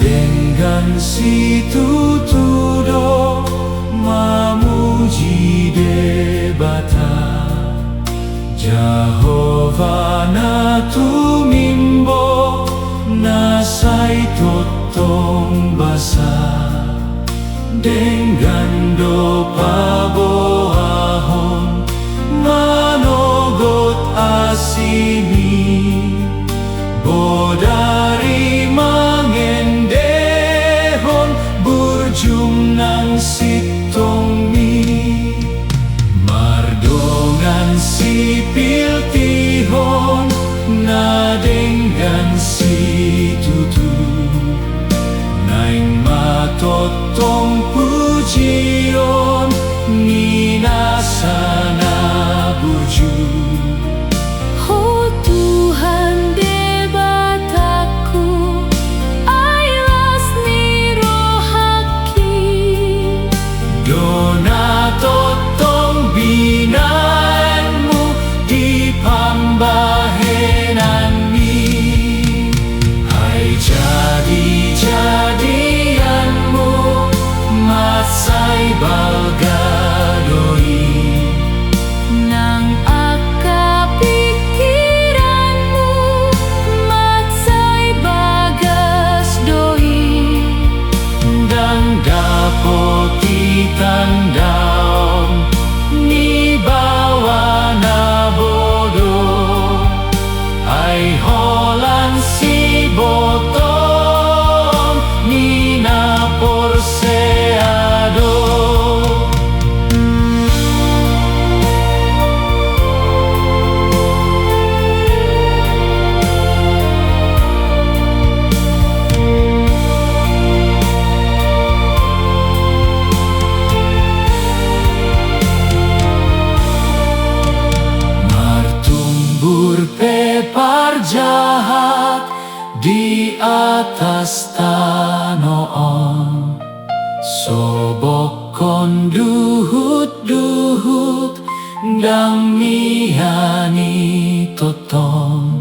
Dengan situtudo mamuji debata Jehovah na tumimbo nasai totong basa dengan do paboahon manogot asini bodari mangendehon burjum nang sitong mi mardongan sipil tihon na dengan situtu naing matotong pujion ninasana burju. Oh Tuhan debataku, ailas ni rohaki Dona totong binaanmu di pambahenan mi Hai jadi-jadianmu masai balgadoi nang aka pikiranmu matsai bagas doi dan dapoti tandaon ni bawa na bodo ai holan si botong ni na porseado. Berpepar jahat di atas tanoon sobokon duhut-duhut dang mihani totong